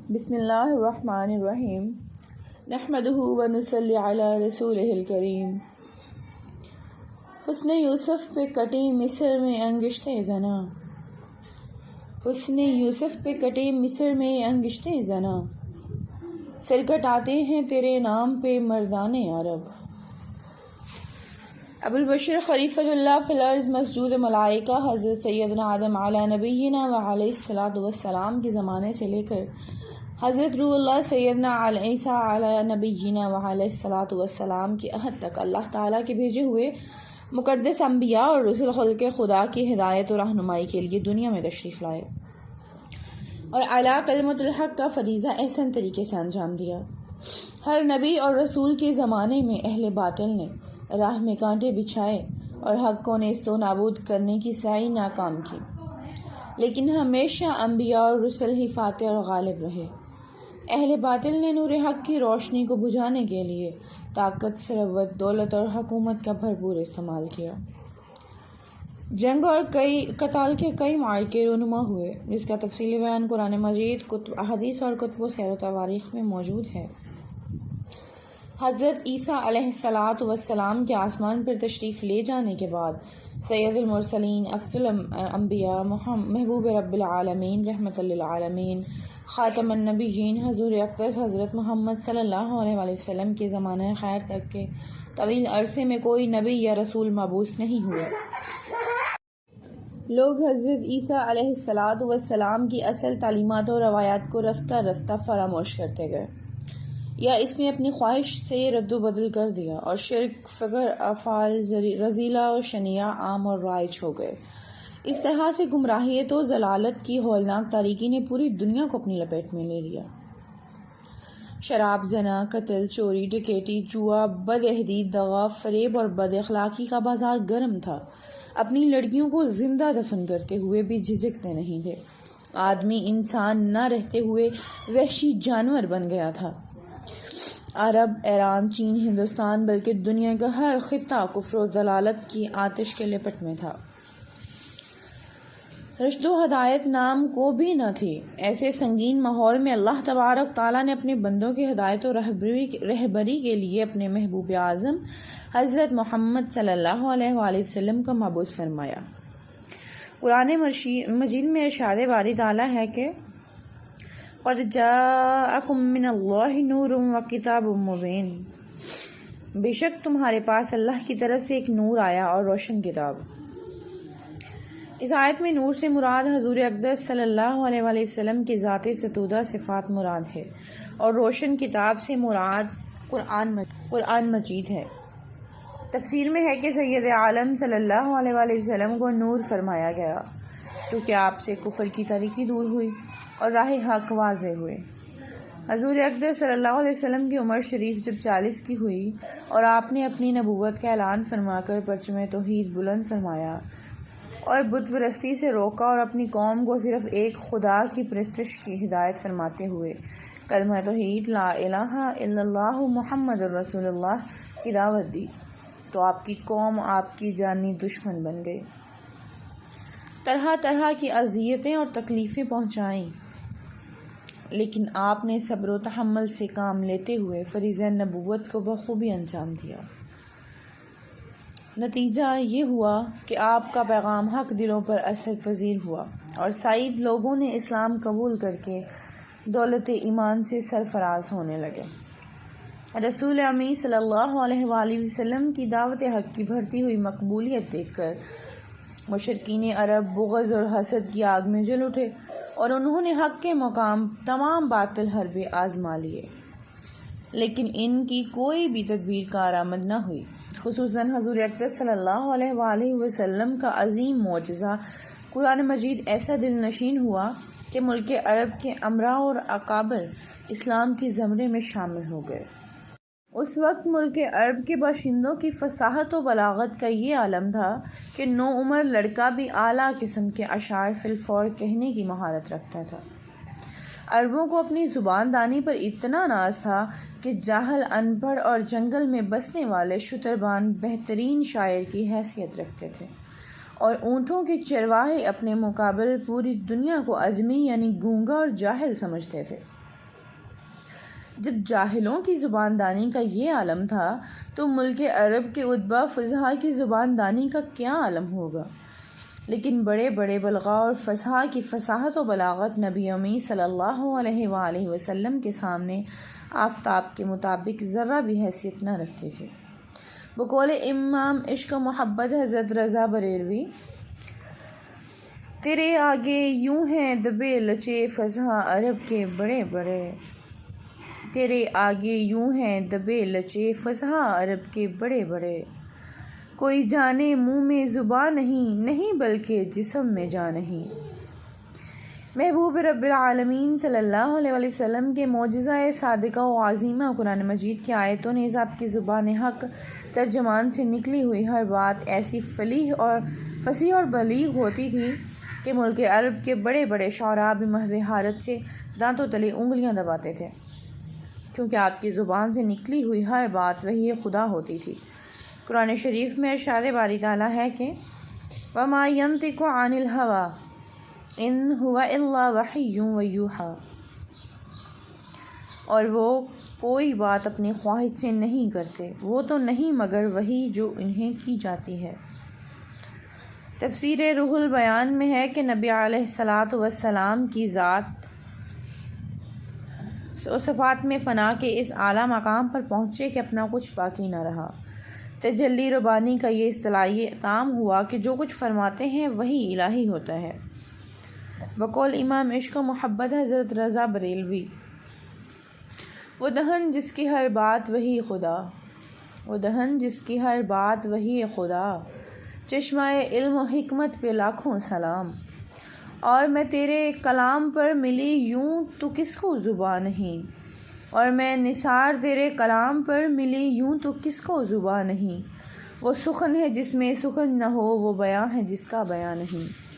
بسم اللہ الرحمن الرحیم نحمدہ ونصلی علی رسولہ الکریم۔ حسن یوسف پہ کٹی مصر میں انگشتے زنا، حسن یوسف پہ کٹی مصر میں انگشتے زنا، سر کٹاتے ہیں تیرے نام پہ مردان عرب۔ ابو البشر خلیفۃ اللہ فی الارض مسجود ملائکہ حضرت سیدنا آدم علی نبینا و علیہ الصلوۃ والسلام کے زمانے سے لے کر حضرت روح اللہ سیدنا عیسیٰ علی نبینا و علیہ الصلوۃ والسلام کی عہد تک اللہ تعالیٰ کے بھیجے ہوئے مقدس انبیاء اور رسل خلق خدا کی ہدایت و رہنمائی کے لیے دنیا میں تشریف لائے اور اعلیٰ کلمۃ الحق کا فریضہ احسن طریقے سے انجام دیا۔ ہر نبی اور رسول کے زمانے میں اہل باطل نے راہ میں کانٹے بچھائے اور حق کو نیست و نابود کرنے کی سعی ناکام کی، لیکن ہمیشہ انبیاء اور رسل ہی فاتح اور غالب رہے۔ اہل باطل نے نور حق کی روشنی کو بجھانے کے لیے طاقت، ثروت، دولت اور حکومت کا بھرپور استعمال کیا۔ جنگ اور قتال کے کئی معرکے رونما ہوئے، جس کا تفصیلی بیان قرآن مجید، کتب احادیث اور کتب و سیر و تواریخ میں موجود ہے۔ حضرت عیسیٰ علیہ الصلوۃ والسلام کے آسمان پر تشریف لے جانے کے بعد سید المرسلین، افضل الانبیاء، محبوب رب العالمین، رحمت للعالمین، خاتم النبیین، حضور اقدس حضرت محمد صلی اللہ علیہ وآلہ وسلم کے زمانہ خیر تک کے طویل عرصے میں کوئی نبی یا رسول مبعوث نہیں ہوئے۔ لوگ حضرت عیسیٰ علیہ الصلوۃ والسلام کی اصل تعلیمات و روایات کو رفتہ رفتہ فراموش کرتے گئے یا اس میں اپنی خواہش سے رد و بدل کر دیا، اور شرک، فقر، افعال رذیلہ اور شنیعہ عام اور رائج ہو گئے۔ اس طرح سے گمراہیت و ضلالت کی ہولناک تاریکی نے پوری دنیا کو اپنی لپیٹ میں لے لیا۔ شراب، زنا، قتل، چوری، ڈکیتی، جوا، بدعہدی، دغا، فریب اور بد اخلاقی کا بازار گرم تھا۔ اپنی لڑکیوں کو زندہ دفن کرتے ہوئے بھی جھجکتے نہیں تھے۔ آدمی انسان نہ رہتے ہوئے وحشی جانور بن گیا تھا۔ عرب، ایران، چین، ہندوستان بلکہ دنیا کا ہر خطہ کفر و ضلالت کی آتش کے لپٹ میں تھا۔ رشد و ہدایت نام کو بھی نہ تھی۔ ایسے سنگین ماحول میں اللہ تبارک تعالیٰ نے اپنے بندوں کی ہدایت و رہبری کے لیے اپنے محبوب اعظم حضرت محمد صلی اللہ علیہ وآلہ وسلم کا مبعوث فرمایا۔ قرآن مجید میں ارشاد باری تعالیٰ ہے کہ قد جاءکم من اللہ نور وکتاب مبین، بے شک تمہارے پاس اللہ کی طرف سے ایک نور آیا اور روشن کتاب۔ اس آیت میں نور سے مراد حضور اقدس صلی اللہ علیہ وآلہ وسلم کی ذات ستودہ صفات مراد ہے، اور روشن کتاب سے مراد قرآن مجید ہے۔ تفسیر میں ہے کہ سید عالم صلی اللہ علیہ وآلہ وسلم کو نور فرمایا گیا کیونکہ آپ سے کفر کی تاریکی دور ہوئی اور راہ حق واضح ہوئے۔ حضور اقدس صلی اللہ علیہ وسلم کی عمر شریف جب 40 کی ہوئی اور آپ نے اپنی نبوت کا اعلان فرما کر پرچم توحید بلند فرمایا اور بت پرستی سے روکا اور اپنی قوم کو صرف ایک خدا کی پرستش کی ہدایت فرماتے ہوئے کلمہ توحید لا الہ الا اللہ محمد الرسول اللہ کی دعوت دی، تو آپ کی قوم آپ کی جانی دشمن بن گئی، طرح طرح کی اذیتیں اور تکلیفیں پہنچائیں، لیکن آپ نے صبر و تحمل سے کام لیتے ہوئے فریضہ نبوت کو بخوبی انجام دیا۔ نتیجہ یہ ہوا کہ آپ کا پیغام حق دلوں پر اثر پذیر ہوا اور سعید لوگوں نے اسلام قبول کر کے دولت ایمان سے سرفراز ہونے لگے۔ رسول امی صلی اللہ علیہ وآلہ وسلم کی دعوت حق کی بڑھتی ہوئی مقبولیت دیکھ کر مشرکین عرب بغض اور حسد کی آگ میں جل اٹھے اور انہوں نے حق کے مقام تمام باطل حربے آزما لیے، لیکن ان کی کوئی بھی تدبیر کارآمد نہ ہوئی۔ خصوصاً حضور اقدس صلی اللہ علیہ وآلہ وسلم کا عظیم معجزہ قرآن مجید ایسا دل نشین ہوا کہ ملک عرب کے امراء اور اکابر اسلام کی زمرے میں شامل ہو گئے۔ اس وقت ملک عرب کے باشندوں کی فصاحت و بلاغت کا یہ عالم تھا کہ نوعمر لڑکا بھی اعلیٰ قسم کے اشعار فی الفور کہنے کی مہارت رکھتا تھا۔ عربوں کو اپنی زبان دانی پر اتنا ناز تھا کہ جاہل، ان پڑھ اور جنگل میں بسنے والے شتربان بہترین شاعر کی حیثیت رکھتے تھے، اور اونٹوں کے چرواہے اپنے مقابل پوری دنیا کو اجمی یعنی گونگا اور جاہل سمجھتے تھے۔ جب جاہلوں کی زبان دانی کا یہ عالم تھا تو ملک عرب کے ادبا فصحا کی زبان دانی کا کیا عالم ہوگا۔ لیکن بڑے بڑے بلغاء اور فصحا کی فصاحت و بلاغت نبی امی صلی اللہ علیہ وآلہ وسلم کے سامنے آفتاب کے مطابق ذرہ بھی حیثیت نہ رکھتے تھے۔ بقول امام عشق و محبت حضرت رضا بریلوی، تیرے آگے یوں ہیں دبے لچے فصحا عرب کے بڑے بڑے، تیرے آگے یوں ہیں دبے لچے فصحا عرب کے بڑے بڑے، کوئی جانے منہ میں زبان نہیں، نہیں بلکہ جسم میں جان نہیں۔ محبوب رب العالمین صلی اللہ علیہ وآلہ وسلم کے معجزہ صادقہ و عظیمہ قرآن مجید کی آیتوں نیز آپ کی زبان حق ترجمان سے نکلی ہوئی ہر بات ایسی فصیح اور بلیغ ہوتی تھی کہ ملک عرب کے بڑے بڑے شعراء بھی محو حیرت سے دانتوں تلے انگلیاں دباتے تھے، کیونکہ آپ کی زبان سے نکلی ہوئی ہر بات وحی خدا ہوتی تھی۔ قرآن شریف میں ارشاد باری تعالیٰ ہے کہ وَمَا يَنطِقُ عَنِ الْهَوَىٰ إِنْ هُوَ إِلَّا وَحْيٌ وَيُوحَىٰ، اور وہ کوئی بات اپنی خواہش سے نہیں کرتے، وہ تو نہیں مگر وحی جو انہیں کی جاتی ہے۔ تفسیر روح البیان میں ہے کہ نبی علیہ الصلاۃ والسلام کی ذات و صفات میں فنا کے اس اعلیٰ مقام پر پہنچے کہ اپنا کچھ باقی نہ رہا۔ تجلی ربانی کا یہ اصطلاحی تام ہوا کہ جو کچھ فرماتے ہیں وہی الہی ہوتا ہے۔ بقول امام عشق و محبت حضرت رضا بریلوی، وہ دہن جس کی ہر بات وہی خدا، وہ دہن جس کی ہر بات وہی خدا، چشمہ علم و حکمت پہ لاکھوں سلام، اور میں تیرے کلام پر ملی یوں تو کس کو زباں نہیں، اور میں نثار تیرے کلام پر ملی یوں تو کس کو زباں نہیں، وہ سخن ہے جس میں سخن نہ ہو، وہ بیاں ہے جس کا بیاں نہیں۔